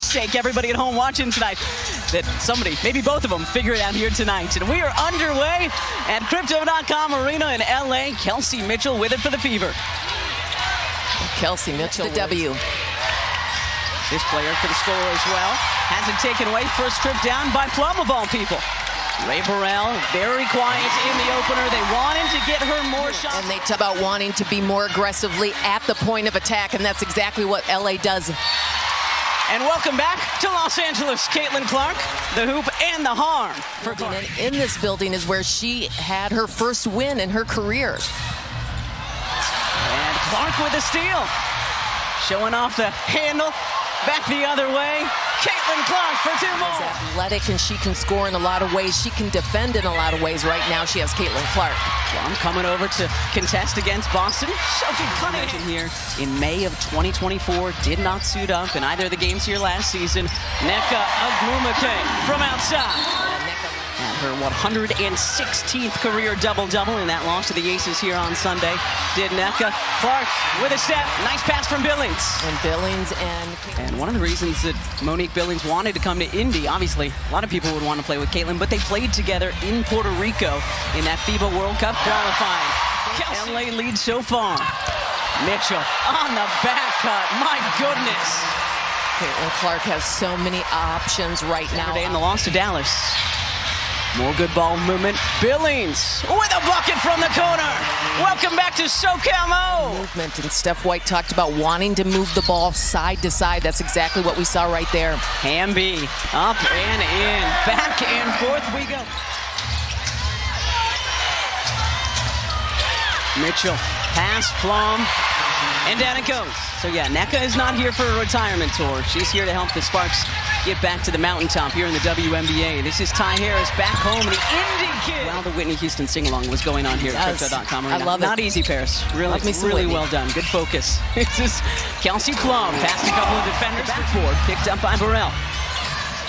sake, everybody at home watching tonight, that somebody, maybe both of them, figure it out here tonight. And we are underway at Crypto.com Arena in LA. Kelsey Mitchell with it for the Fever. Kelsey Mitchell, the W. This player can score as well. Has it taken away. First trip down by Plum of all people. Ray Burrell, very quiet in the opener. They wanted to get her more shots. And they talk about wanting to be more aggressively at the point of attack, and that's exactly what LA does. And welcome back to Los Angeles, Caitlin Clark, the hoop and the harm for Clark. And in this building is where she had her first win in her career. And Clark with a steal. Showing off the handle. Back the other way. Caitlin Clark for two more. She's athletic and she can score in a lot of ways. She can defend in a lot of ways. Right now she has Caitlin Clark. Plum coming over to contest against Boston. Sophie Cunningham here in May of 2024. Did not suit up in either of the games here last season. Nneka Ogwumike from outside. At her 116th career double-double in that loss to the Aces here on Sunday. Did Nneka. Clark with a step. Nice pass from Billings. And Billings and one of the reasons that Monique Billings wanted to come to Indy, obviously, a lot of people would want to play with Caitlin, but they played together in Puerto Rico in that FIBA World Cup qualifying. LA leads so far. Mitchell on the back cut. My goodness. Caitlin Clark has so many options right now. And the loss to Dallas. More good ball movement. Billings with a bucket from the corner. Welcome back to SoCal. Movement, and Steph White talked about wanting to move the ball side to side. That's exactly what we saw right there. Hamby up and in. Back and forth we go. Mitchell, pass, Plum, and down it goes. So yeah, Nneka is not here for a retirement tour. She's here to help the Sparks get back to the mountaintop here in the WNBA. This is Ty Harris back home, the Indy kid. While the Whitney Houston sing-along was going on here at Crypto.com. I love it. Not easy, Paris. Really well done. Good focus. This is Kelsey Plum. Past a couple of defenders. Backboard picked up by Burrell.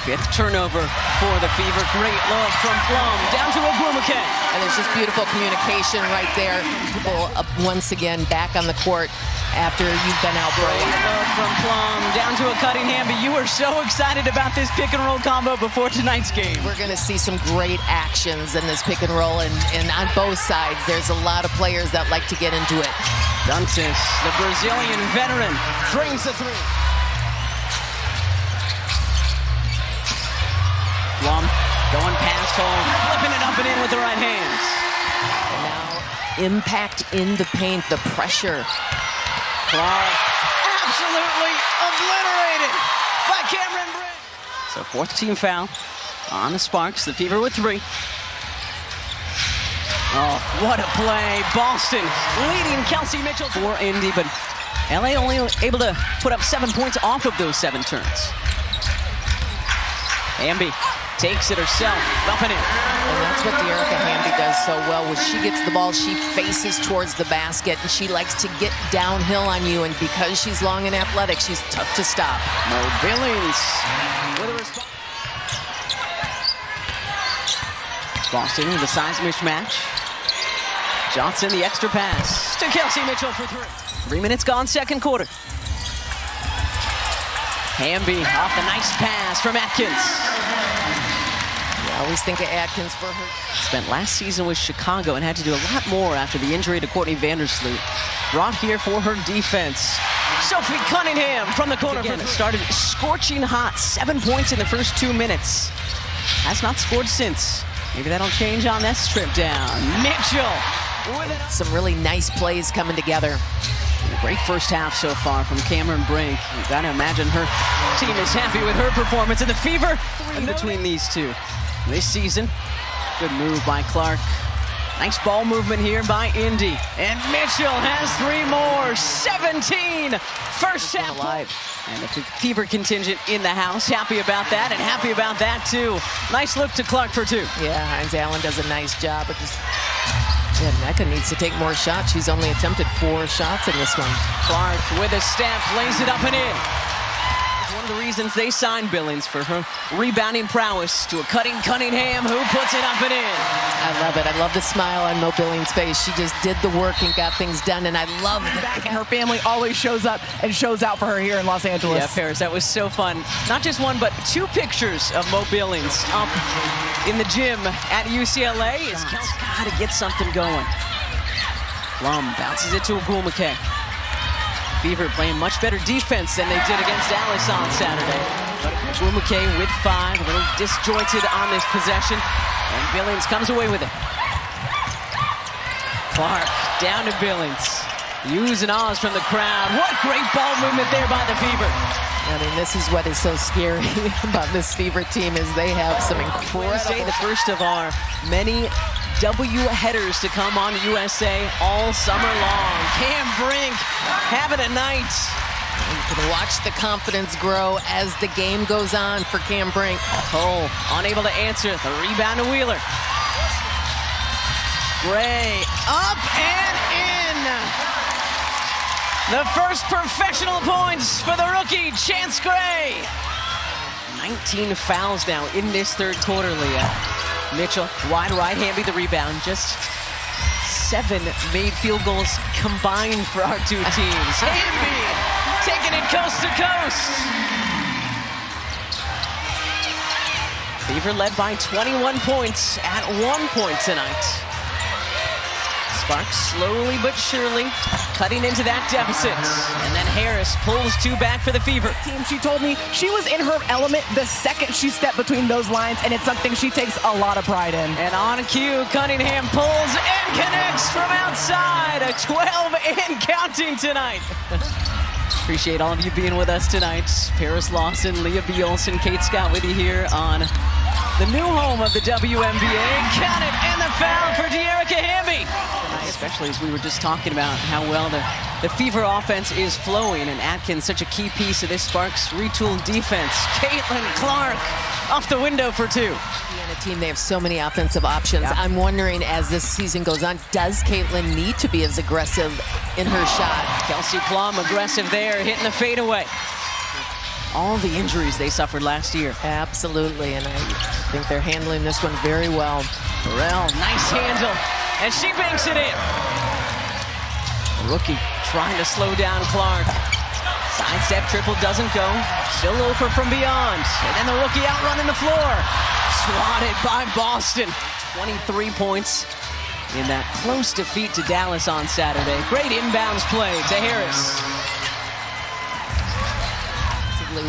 Fifth turnover for the Fever. Great look from Plum down to Ogwumike. And there's just beautiful communication right there. People once again back on the court after you've been out for a while. Look from Plum down to a cutting Hamby. You were so excited about this pick and roll combo before tonight's game. We're going to see some great actions in this pick and roll, and on both sides, there's a lot of players that like to get into it. Duntis, the Brazilian veteran, drains the three. Plum going past home, flipping it up and in with the right hands. And now impact in the paint, the pressure. Clark absolutely obliterated by Cameron Brink. So fourth team foul on the Sparks. The Fever with three. Oh, what a play. Boston leading Kelsey Mitchell for Indy, but LA only able to put up 7 points off of those 7 turns. Hamby takes it herself, up and in. And that's what Dearica Hamby does so well. When she gets the ball, she faces towards the basket, and she likes to get downhill on you. And because she's long and athletic, she's tough to stop. Mo Billings with a response. Boston with a size mismatch. Johnson, the extra pass to Kelsey Mitchell for 3. 3 minutes gone, second quarter. Hamby off the nice pass from Atkins. I always think of Atkins for her. Spent last season with Chicago and had to do a lot more after the injury to Courtney Vandersloot. Brought here for her defense. Sophie Cunningham from the corner. Again, started scorching hot. 7 points in the first 2 minutes. Has not scored since. Maybe that'll change on this trip down. Mitchell with it. Some really nice plays coming together. Great first half so far from Cameron Brink. You gotta imagine her team is happy with her performance. And the Fever in between these two. This season, good move by Clark. Nice ball movement here by Indy. And Mitchell has 3 more. 17 first half. And the Fever contingent in the house. Happy about that, and happy about that too. Nice look to Clark for 2. Yeah, Hines Allen does a nice job of just... Yeah, Nneka needs to take more shots. She's only attempted 4 shots in this one. Clark with a step, lays it up and in. One of the reasons they signed Billings, for her rebounding prowess, to a cutting Cunningham, who puts it up and in. I love it. I love the smile on Mo Billings' face. She just did the work and got things done, and I love that. And her family always shows up and shows out for her here in Los Angeles. Yeah, Paris, that was so fun. Not just one, but two pictures of Mo Billings up in the gym at UCLA. Kelsey's got to get something going. Plum bounces it to Agumake. Fever playing much better defense than they did against Dallas on Saturday. But Agumake with 5, a little disjointed on this possession, and Billings comes away with it. Clark down to Billings. Use and ahs from the crowd. What great ball movement there by the Fever. I mean, this is what is so scary about this Fever team, is they have some incredible... Wednesday, the first of our many W headers to come on USA all summer long. Cam Brink having a night. You can watch the confidence grow as the game goes on for Cam Brink. Cole unable to answer. The rebound to Wheeler. Gray up and in. The first professional points for the rookie, Chance Gray. 19 fouls now in this third quarter, Leah. Mitchell, wide right, Hamby the rebound. Just 7 made field goals combined for our two teams. Hamby taking it coast to coast. Fever led by 21 points at 1 point tonight. Sparks slowly but surely cutting into that deficit. And then Harris pulls 2 back for the Fever. She told me she was in her element the second she stepped between those lines, and it's something she takes a lot of pride in. And on cue, Cunningham pulls and connects from outside. A 12 and counting tonight. Appreciate all of you being with us tonight. Paris Lawson, Leah B. Olson, Kate Scott with you here on the new home of the WNBA. Count it, and the foul for De'Erica Hamby. Especially as we were just talking about how well the Fever offense is flowing, and Atkins such a key piece of this Sparks retooled defense. Caitlin Clark off the window for 2. On a team, they have so many offensive options. Yeah. I'm wondering, as this season goes on, does Caitlin need to be as aggressive in her shot? Kelsey Plum aggressive there, hitting the fadeaway. All the injuries they suffered last year. Absolutely, and I think they're handling this one very well. Burrell, nice handle, and she banks it in. The rookie trying to slow down Clark. Sidestep triple doesn't go. Still over from beyond. And then the rookie outrunning the floor. Swatted by Boston. 23 points in that close defeat to Dallas on Saturday. Great inbounds play to Harris.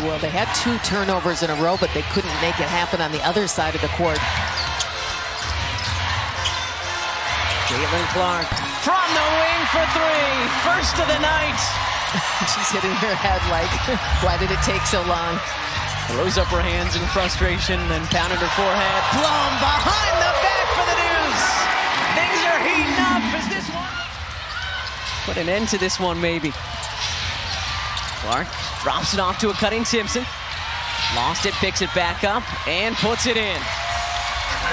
Well, they had 2 turnovers in a row, but they couldn't make it happen on the other side of the court. Caitlin Clark from the wing for 3. First of the night. She's hitting her head like, why did it take so long? Throws up her hands in frustration, then pounded her forehead. Plum behind the back for the deuce. Things are heating up. Is this one? Put an end to this one, maybe. Clark drops it off to a cutting Simpson. Lost it, picks it back up, and puts it in.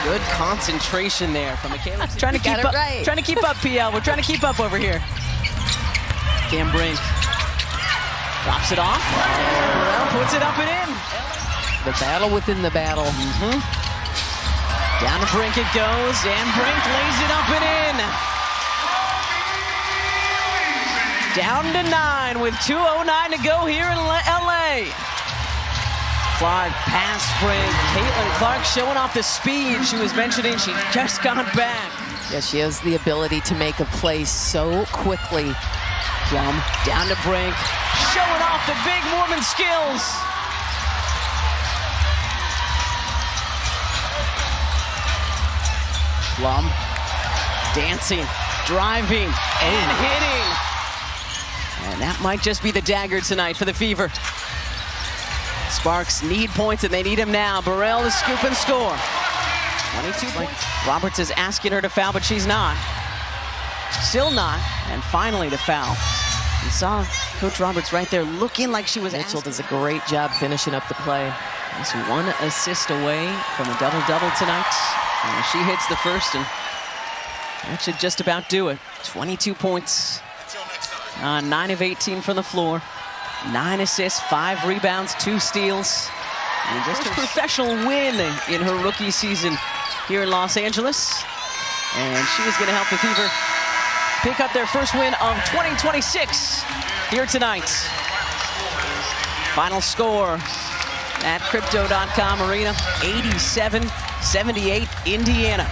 Good concentration there from Michaela. Trying to keep up, right. Trying to keep up, PL. We're trying to keep up over here. Cam Brink drops it off. Well, puts it up and in. The battle within the battle. Down to Brink it goes, and Brink lays it up and in. Down to 9 with 2:09 to go here in LA. Clark past Brink. Caitlin Clark showing off the speed she was mentioning. She just got back. Yeah, she has the ability to make a play so quickly. Plum down to Brink, showing off the big Mormon skills. Plum dancing, driving, and hitting. And that might just be the dagger tonight for the Fever. Sparks need points, and they need them now. Burrell to scoop and score. 22 points. Roberts is asking her to foul, but she's not. Still not. And finally the foul. You saw Coach Roberts right there looking like she was Mitchell does a great job finishing up the play. Just 1 assist away from a double-double tonight. And she hits the first, and that should just about do it. 22 points. 9 of 18 from the floor. 9 assists, 5 rebounds, 2 steals. And just her professional win in her rookie season here in Los Angeles. And she is going to help the Fever pick up their first win of 2026 here tonight. Final score at Crypto.com Arena, 87-78 Indiana.